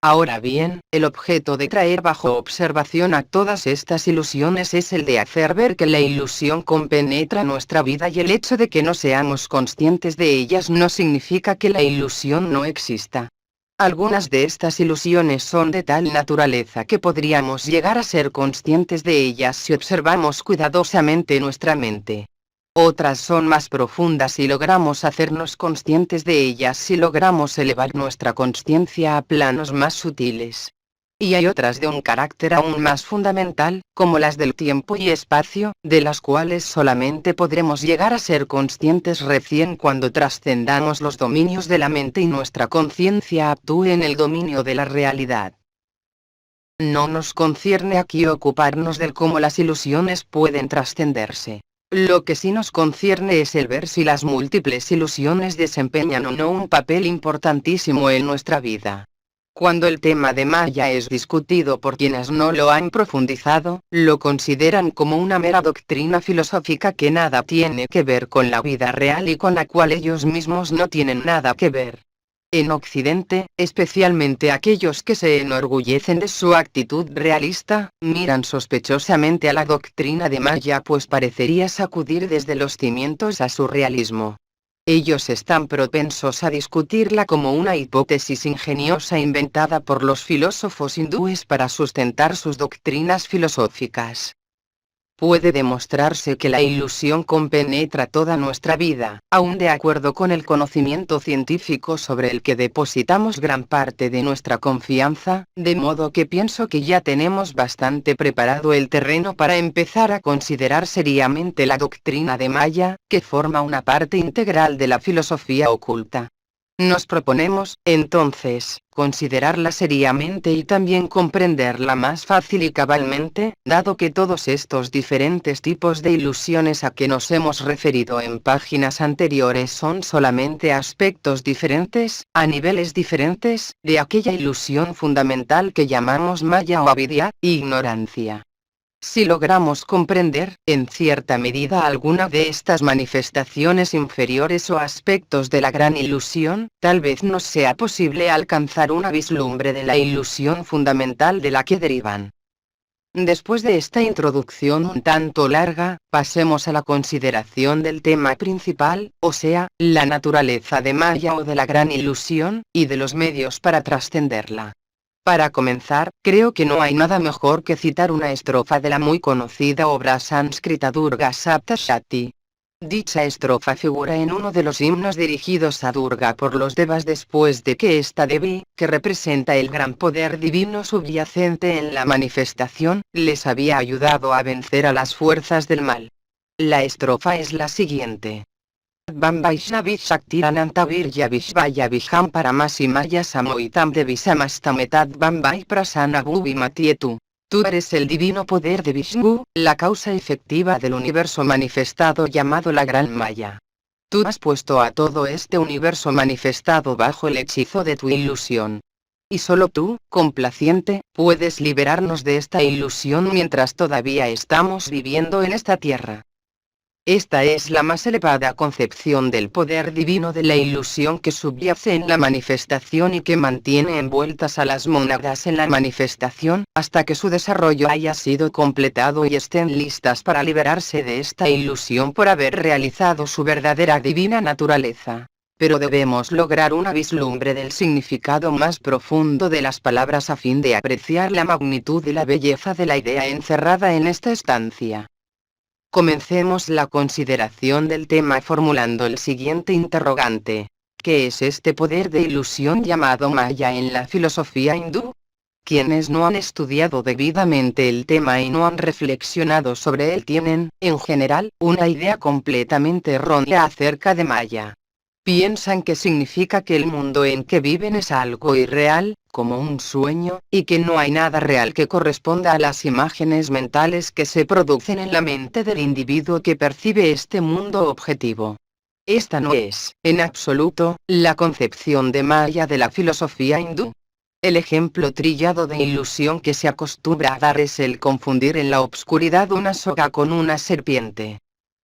Ahora bien, el objeto de traer bajo observación a todas estas ilusiones es el de hacer ver que la ilusión compenetra nuestra vida y el hecho de que no seamos conscientes de ellas no significa que la ilusión no exista. Algunas de estas ilusiones son de tal naturaleza que podríamos llegar a ser conscientes de ellas si observamos cuidadosamente nuestra mente. Otras son más profundas y logramos hacernos conscientes de ellas si logramos elevar nuestra consciencia a planos más sutiles. Y hay otras de un carácter aún más fundamental, como las del tiempo y espacio, de las cuales solamente podremos llegar a ser conscientes recién cuando trascendamos los dominios de la mente y nuestra conciencia actúe en el dominio de la realidad. No nos concierne aquí ocuparnos del cómo las ilusiones pueden trascenderse. Lo que sí nos concierne es el ver si las múltiples ilusiones desempeñan o no un papel importantísimo en nuestra vida. Cuando el tema de Maya es discutido por quienes no lo han profundizado, lo consideran como una mera doctrina filosófica que nada tiene que ver con la vida real y con la cual ellos mismos no tienen nada que ver. En Occidente, especialmente aquellos que se enorgullecen de su actitud realista, miran sospechosamente a la doctrina de Maya, pues parecería sacudir desde los cimientos a su realismo. Ellos están propensos a discutirla como una hipótesis ingeniosa inventada por los filósofos hindúes para sustentar sus doctrinas filosóficas. Puede demostrarse que la ilusión compenetra toda nuestra vida, aun de acuerdo con el conocimiento científico sobre el que depositamos gran parte de nuestra confianza, de modo que pienso que ya tenemos bastante preparado el terreno para empezar a considerar seriamente la doctrina de Maya, que forma una parte integral de la filosofía oculta. Nos proponemos, entonces, considerarla seriamente y también comprenderla más fácil y cabalmente, dado que todos estos diferentes tipos de ilusiones a que nos hemos referido en páginas anteriores son solamente aspectos diferentes, a niveles diferentes, de aquella ilusión fundamental que llamamos Maya o avidya, ignorancia. Si logramos comprender, en cierta medida, alguna de estas manifestaciones inferiores o aspectos de la gran ilusión, tal vez nos sea posible alcanzar una vislumbre de la ilusión fundamental de la que derivan. Después de esta introducción un tanto larga, pasemos a la consideración del tema principal, o sea, la naturaleza de Maya o de la gran ilusión, y de los medios para trascenderla. Para comenzar, creo que no hay nada mejor que citar una estrofa de la muy conocida obra sánscrita Durga Saptashati. Dicha estrofa figura en uno de los himnos dirigidos a Durga por los devas después de que esta Devi, que representa el gran poder divino subyacente en la manifestación, les había ayudado a vencer a las fuerzas del mal. La estrofa es la siguiente. Vam Vaishnavi Shaktirananta Virya Vishvaya Viham Paramassimaya Samoitam Devisamastametad Vam Vai Prasana Bhuvi Matietu. Tú eres el divino poder de Vishnu, la causa efectiva del universo manifestado llamado la Gran Maya. Tú has puesto a todo este universo manifestado bajo el hechizo de tu ilusión. Y solo tú, complaciente, puedes liberarnos de esta ilusión mientras todavía estamos viviendo en esta tierra. Esta es la más elevada concepción del poder divino de la ilusión que subyace en la manifestación y que mantiene envueltas a las mónadas en la manifestación, hasta que su desarrollo haya sido completado y estén listas para liberarse de esta ilusión por haber realizado su verdadera divina naturaleza. Pero debemos lograr una vislumbre del significado más profundo de las palabras a fin de apreciar la magnitud y la belleza de la idea encerrada en esta estancia. Comencemos la consideración del tema formulando el siguiente interrogante. ¿Qué es este poder de ilusión llamado Maya en la filosofía hindú? Quienes no han estudiado debidamente el tema y no han reflexionado sobre él tienen, en general, una idea completamente errónea acerca de Maya. Piensan que significa que el mundo en que viven es algo irreal, como un sueño, y que no hay nada real que corresponda a las imágenes mentales que se producen en la mente del individuo que percibe este mundo objetivo. Esta no es, en absoluto, la concepción de Maya de la filosofía hindú. El ejemplo trillado de ilusión que se acostumbra a dar es el confundir en la obscuridad una soga con una serpiente.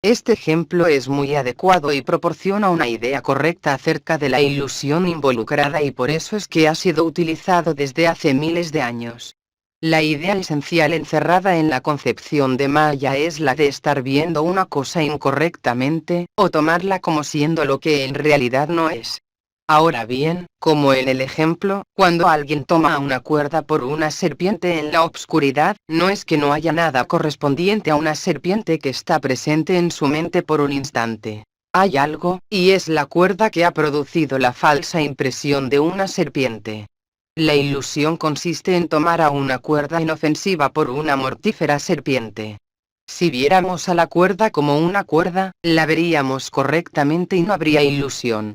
Este ejemplo es muy adecuado y proporciona una idea correcta acerca de la ilusión involucrada y por eso es que ha sido utilizado desde hace miles de años. La idea esencial encerrada en la concepción de Maya es la de estar viendo una cosa incorrectamente, o tomarla como siendo lo que en realidad no es. Ahora bien, como en el ejemplo, cuando alguien toma una cuerda por una serpiente en la obscuridad, no es que no haya nada correspondiente a una serpiente que está presente en su mente por un instante. Hay algo, y es la cuerda que ha producido la falsa impresión de una serpiente. La ilusión consiste en tomar a una cuerda inofensiva por una mortífera serpiente. Si viéramos a la cuerda como una cuerda, la veríamos correctamente y no habría ilusión.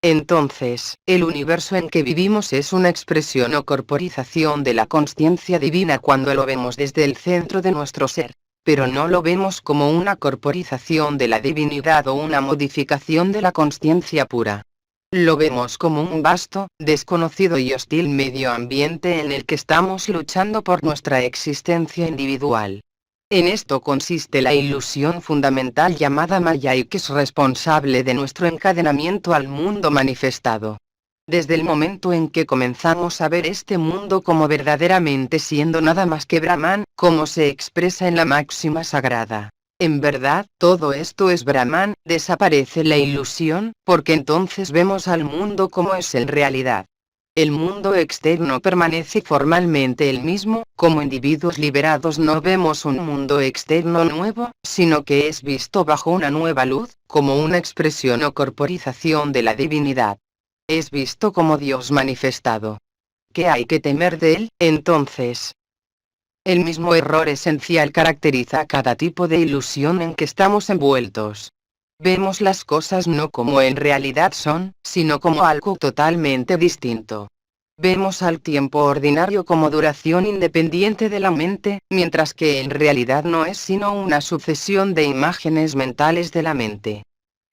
Entonces, el universo en que vivimos es una expresión o corporización de la consciencia divina cuando lo vemos desde el centro de nuestro ser, pero no lo vemos como una corporización de la divinidad o una modificación de la consciencia pura. Lo vemos como un vasto, desconocido y hostil medio ambiente en el que estamos luchando por nuestra existencia individual. En esto consiste la ilusión fundamental llamada Maya y que es responsable de nuestro encadenamiento al mundo manifestado. Desde el momento en que comenzamos a ver este mundo como verdaderamente siendo nada más que Brahman, como se expresa en la máxima sagrada. En verdad, todo esto es Brahman, desaparece la ilusión, porque entonces vemos al mundo como es en realidad. El mundo externo permanece formalmente el mismo, como individuos liberados no vemos un mundo externo nuevo, sino que es visto bajo una nueva luz, como una expresión o corporización de la divinidad. Es visto como Dios manifestado. ¿Qué hay que temer de él, entonces? El mismo error esencial caracteriza a cada tipo de ilusión en que estamos envueltos. Vemos las cosas no como en realidad son, sino como algo totalmente distinto. Vemos al tiempo ordinario como duración independiente de la mente, mientras que en realidad no es sino una sucesión de imágenes mentales de la mente.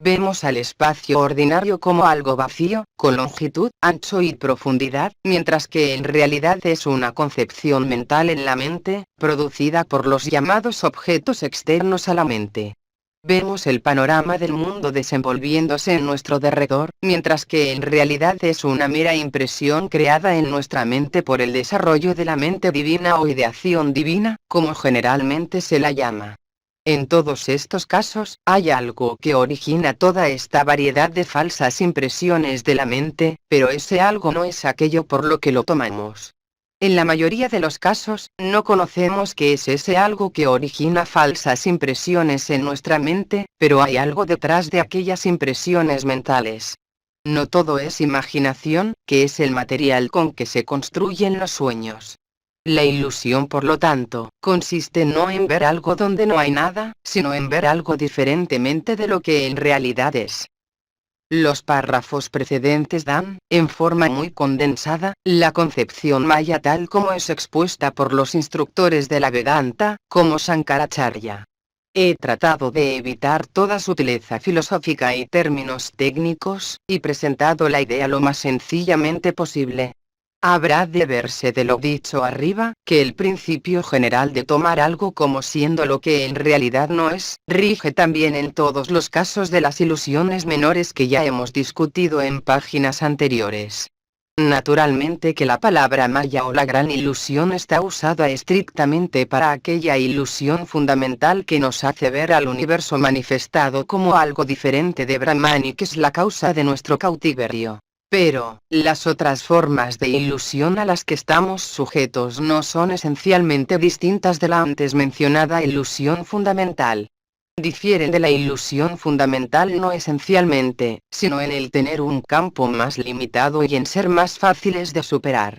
Vemos al espacio ordinario como algo vacío, con longitud, ancho y profundidad, mientras que en realidad es una concepción mental en la mente, producida por los llamados objetos externos a la mente. Vemos el panorama del mundo desenvolviéndose en nuestro derredor, mientras que en realidad es una mera impresión creada en nuestra mente por el desarrollo de la mente divina o ideación divina, como generalmente se la llama. En todos estos casos, hay algo que origina toda esta variedad de falsas impresiones de la mente, pero ese algo no es aquello por lo que lo tomamos. En la mayoría de los casos, no conocemos qué es ese algo que origina falsas impresiones en nuestra mente, pero hay algo detrás de aquellas impresiones mentales. No todo es imaginación, que es el material con que se construyen los sueños. La ilusión, por lo tanto, consiste no en ver algo donde no hay nada, sino en ver algo diferentemente de lo que en realidad es. Los párrafos precedentes dan, en forma muy condensada, la concepción maya tal como es expuesta por los instructores de la Vedanta, como Shankaracharya. He tratado de evitar toda sutileza filosófica y términos técnicos, y presentado la idea lo más sencillamente posible. Habrá de verse de lo dicho arriba, que el principio general de tomar algo como siendo lo que en realidad no es, rige también en todos los casos de las ilusiones menores que ya hemos discutido en páginas anteriores. Naturalmente que la palabra maya o la gran ilusión está usada estrictamente para aquella ilusión fundamental que nos hace ver al universo manifestado como algo diferente de Brahman y que es la causa de nuestro cautiverio. Pero, las otras formas de ilusión a las que estamos sujetos no son esencialmente distintas de la antes mencionada ilusión fundamental. Difieren de la ilusión fundamental no esencialmente, sino en el tener un campo más limitado y en ser más fáciles de superar.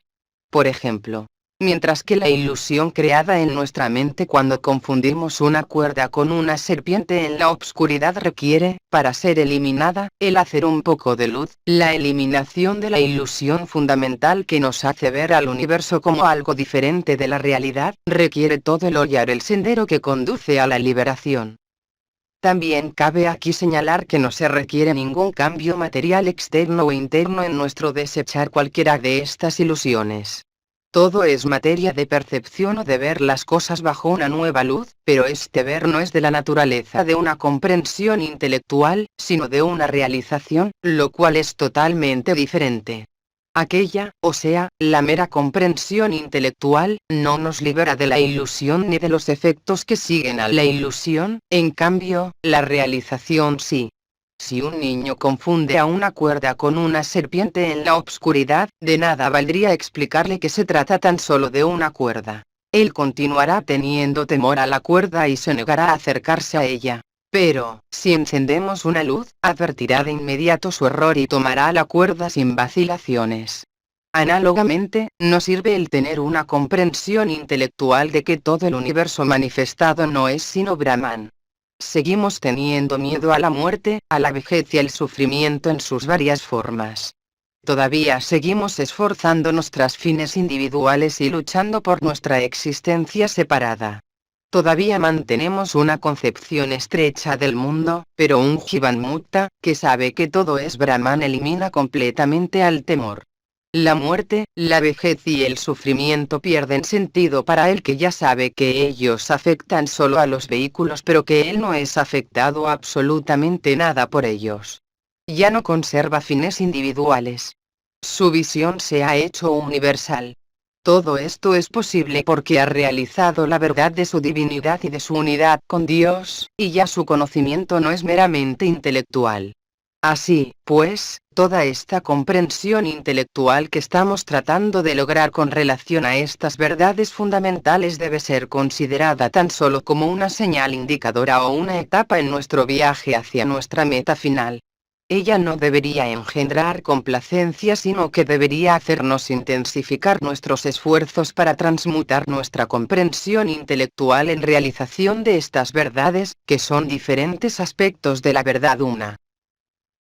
Por ejemplo, mientras que la ilusión creada en nuestra mente cuando confundimos una cuerda con una serpiente en la obscuridad requiere, para ser eliminada, el hacer un poco de luz, la eliminación de la ilusión fundamental que nos hace ver al universo como algo diferente de la realidad, requiere todo el hollar el sendero que conduce a la liberación. También cabe aquí señalar que no se requiere ningún cambio material externo o interno en nuestro desechar cualquiera de estas ilusiones. Todo es materia de percepción o de ver las cosas bajo una nueva luz, pero este ver no es de la naturaleza de una comprensión intelectual, sino de una realización, lo cual es totalmente diferente. Aquella, o sea, la mera comprensión intelectual, no nos libera de la ilusión ni de los efectos que siguen a la ilusión, en cambio, la realización sí. Si un niño confunde a una cuerda con una serpiente en la obscuridad, de nada valdría explicarle que se trata tan solo de una cuerda. Él continuará teniendo temor a la cuerda y se negará a acercarse a ella. Pero, si encendemos una luz, advertirá de inmediato su error y tomará la cuerda sin vacilaciones. Análogamente, no sirve el tener una comprensión intelectual de que todo el universo manifestado no es sino Brahman. Seguimos teniendo miedo a la muerte, a la vejez y al sufrimiento en sus varias formas. Todavía seguimos esforzándonos tras fines individuales y luchando por nuestra existencia separada. Todavía mantenemos una concepción estrecha del mundo, pero un Jivanmukta, que sabe que todo es Brahman, elimina completamente al temor. La muerte, la vejez y el sufrimiento pierden sentido para él, que ya sabe que ellos afectan solo a los vehículos, pero que él no es afectado absolutamente nada por ellos. Ya no conserva fines individuales. Su visión se ha hecho universal. Todo esto es posible porque ha realizado la verdad de su divinidad y de su unidad con Dios, y ya su conocimiento no es meramente intelectual. Así, pues, toda esta comprensión intelectual que estamos tratando de lograr con relación a estas verdades fundamentales debe ser considerada tan solo como una señal indicadora o una etapa en nuestro viaje hacia nuestra meta final. Ella no debería engendrar complacencia, sino que debería hacernos intensificar nuestros esfuerzos para transmutar nuestra comprensión intelectual en realización de estas verdades, que son diferentes aspectos de la verdad una.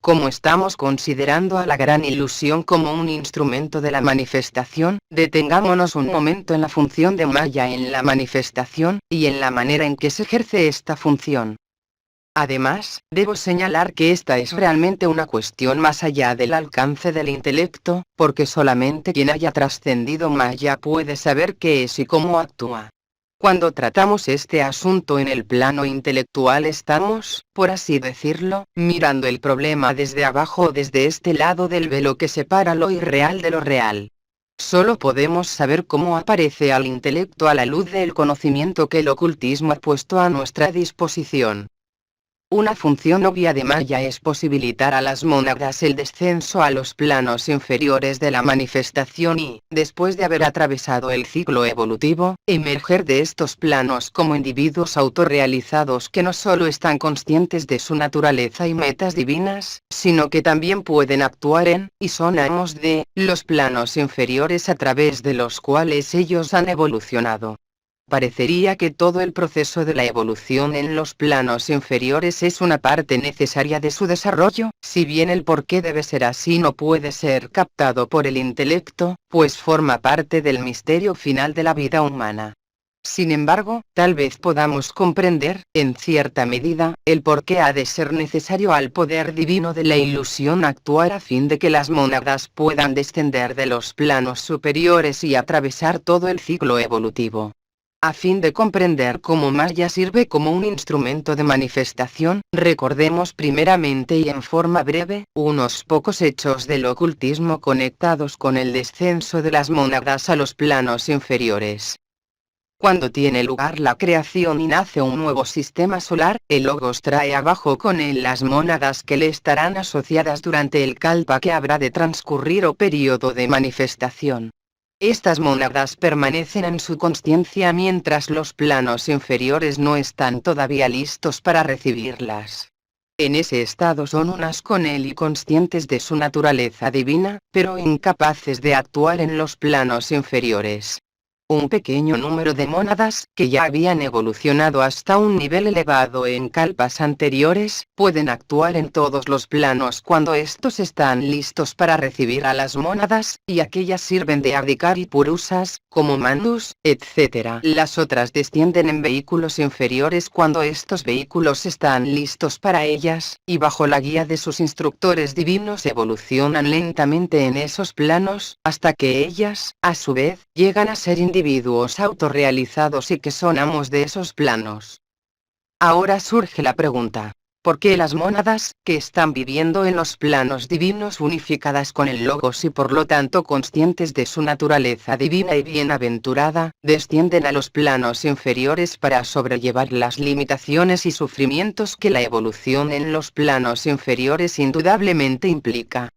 Como estamos considerando a la gran ilusión como un instrumento de la manifestación, detengámonos un momento en la función de Maya en la manifestación, y en la manera en que se ejerce esta función. Además, debo señalar que esta es realmente una cuestión más allá del alcance del intelecto, porque solamente quien haya trascendido Maya puede saber qué es y cómo actúa. Cuando tratamos este asunto en el plano intelectual estamos, por así decirlo, mirando el problema desde abajo o desde este lado del velo que separa lo irreal de lo real. Solo podemos saber cómo aparece al intelecto a la luz del conocimiento que el ocultismo ha puesto a nuestra disposición. Una función obvia de Maya es posibilitar a las mónadas el descenso a los planos inferiores de la manifestación y, después de haber atravesado el ciclo evolutivo, emerger de estos planos como individuos autorrealizados que no solo están conscientes de su naturaleza y metas divinas, sino que también pueden actuar en, y son amos de, los planos inferiores a través de los cuales ellos han evolucionado. Parecería que todo el proceso de la evolución en los planos inferiores es una parte necesaria de su desarrollo, si bien el por qué debe ser así no puede ser captado por el intelecto, pues forma parte del misterio final de la vida humana. Sin embargo, tal vez podamos comprender, en cierta medida, el por qué ha de ser necesario al poder divino de la ilusión actuar a fin de que las mónadas puedan descender de los planos superiores y atravesar todo el ciclo evolutivo. A fin de comprender cómo Maya sirve como un instrumento de manifestación, recordemos primeramente y en forma breve, unos pocos hechos del ocultismo conectados con el descenso de las mónadas a los planos inferiores. Cuando tiene lugar la creación y nace un nuevo sistema solar, el Logos trae abajo con él las mónadas que le estarán asociadas durante el kalpa que habrá de transcurrir o período de manifestación. Estas mónadas permanecen en su consciencia mientras los planos inferiores no están todavía listos para recibirlas. En ese estado son unas con él y conscientes de su naturaleza divina, pero incapaces de actuar en los planos inferiores. Un pequeño número de mónadas, que ya habían evolucionado hasta un nivel elevado en kalpas anteriores, pueden actuar en todos los planos cuando estos están listos para recibir a las mónadas, y aquellas sirven de adhikari purusas, como mandus, etc. Las otras descienden en vehículos inferiores cuando estos vehículos están listos para ellas, y bajo la guía de sus instructores divinos evolucionan lentamente en esos planos, hasta que ellas, a su vez, llegan a ser individuos autorrealizados y que son amos de esos planos. Ahora surge la pregunta: ¿por qué las mónadas, que están viviendo en los planos divinos unificadas con el Logos y por lo tanto conscientes de su naturaleza divina y bienaventurada, descienden a los planos inferiores para sobrellevar las limitaciones y sufrimientos que la evolución en los planos inferiores indudablemente implica?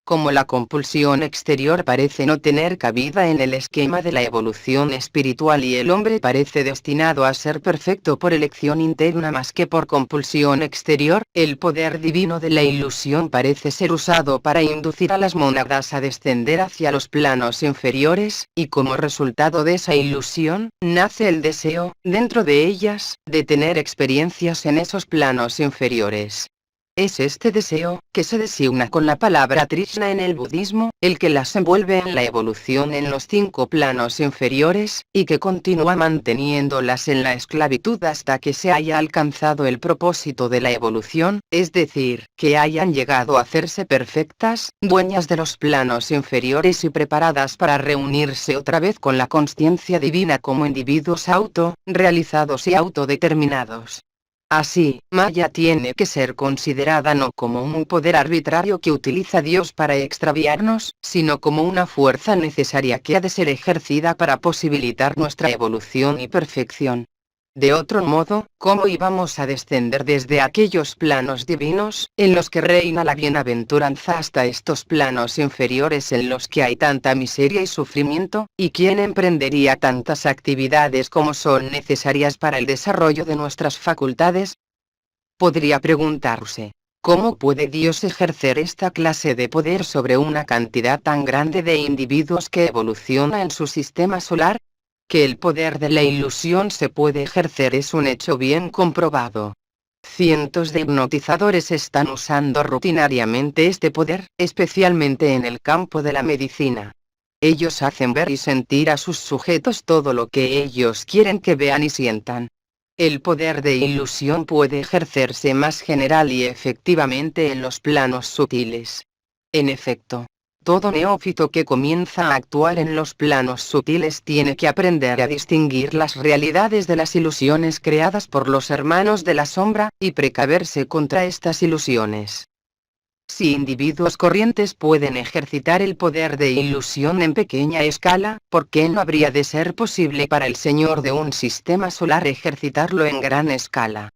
Como la compulsión exterior parece no tener cabida en el esquema de la evolución espiritual y el hombre parece destinado a ser perfecto por elección interna más que por compulsión exterior, el poder divino de la ilusión parece ser usado para inducir a las mónadas a descender hacia los planos inferiores, y como resultado de esa ilusión, nace el deseo, dentro de ellas, de tener experiencias en esos planos inferiores. Es este deseo, que se designa con la palabra Trishna en el budismo, el que las envuelve en la evolución en los 5 planos inferiores, y que continúa manteniéndolas en la esclavitud hasta que se haya alcanzado el propósito de la evolución, es decir, que hayan llegado a hacerse perfectas, dueñas de los planos inferiores y preparadas para reunirse otra vez con la consciencia divina como individuos auto-realizados y autodeterminados. Así, Maya tiene que ser considerada no como un poder arbitrario que utiliza Dios para extraviarnos, sino como una fuerza necesaria que ha de ser ejercida para posibilitar nuestra evolución y perfección. De otro modo, ¿cómo íbamos a descender desde aquellos planos divinos, en los que reina la bienaventuranza, hasta estos planos inferiores en los que hay tanta miseria y sufrimiento? ¿Y quién emprendería tantas actividades como son necesarias para el desarrollo de nuestras facultades? Podría preguntarse, ¿cómo puede Dios ejercer esta clase de poder sobre una cantidad tan grande de individuos que evoluciona en su sistema solar? Que el poder de la ilusión se puede ejercer es un hecho bien comprobado. Cientos de hipnotizadores están usando rutinariamente este poder, especialmente en el campo de la medicina. Ellos hacen ver y sentir a sus sujetos todo lo que ellos quieren que vean y sientan. El poder de ilusión puede ejercerse más general y efectivamente en los planos sutiles. En efecto, todo neófito que comienza a actuar en los planos sutiles tiene que aprender a distinguir las realidades de las ilusiones creadas por los hermanos de la sombra, y precaverse contra estas ilusiones. Si individuos corrientes pueden ejercitar el poder de ilusión en pequeña escala, ¿por qué no habría de ser posible para el Señor de un sistema solar ejercitarlo en gran escala?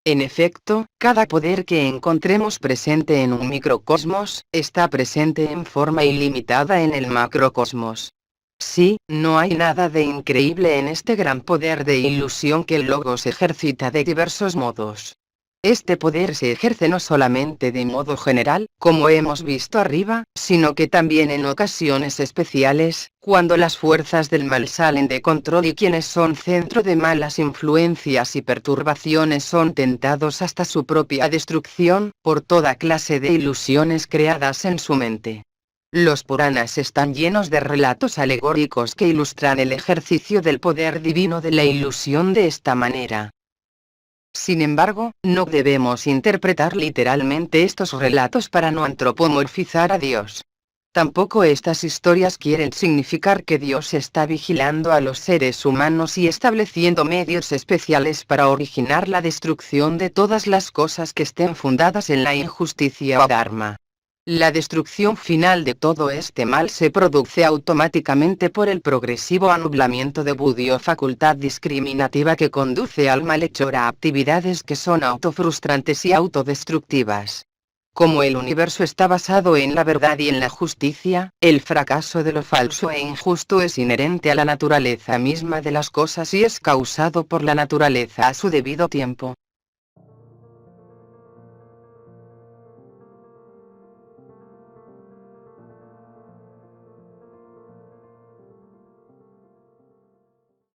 En efecto, cada poder que encontremos presente en un microcosmos, está presente en forma ilimitada en el macrocosmos. Sí, no hay nada de increíble en este gran poder de ilusión que el Logos ejercita de diversos modos. Este poder se ejerce no solamente de modo general, como hemos visto arriba, sino que también en ocasiones especiales, cuando las fuerzas del mal salen de control y quienes son centro de malas influencias y perturbaciones son tentados hasta su propia destrucción, por toda clase de ilusiones creadas en su mente. Los Puranas están llenos de relatos alegóricos que ilustran el ejercicio del poder divino de la ilusión de esta manera. Sin embargo, no debemos interpretar literalmente estos relatos para no antropomorfizar a Dios. Tampoco estas historias quieren significar que Dios está vigilando a los seres humanos y estableciendo medios especiales para originar la destrucción de todas las cosas que estén fundadas en la injusticia o dharma. La destrucción final de todo este mal se produce automáticamente por el progresivo anublamiento de buddhi o facultad discriminativa que conduce al malhechor a actividades que son autofrustrantes y autodestructivas. Como el universo está basado en la verdad y en la justicia, el fracaso de lo falso e injusto es inherente a la naturaleza misma de las cosas y es causado por la naturaleza a su debido tiempo.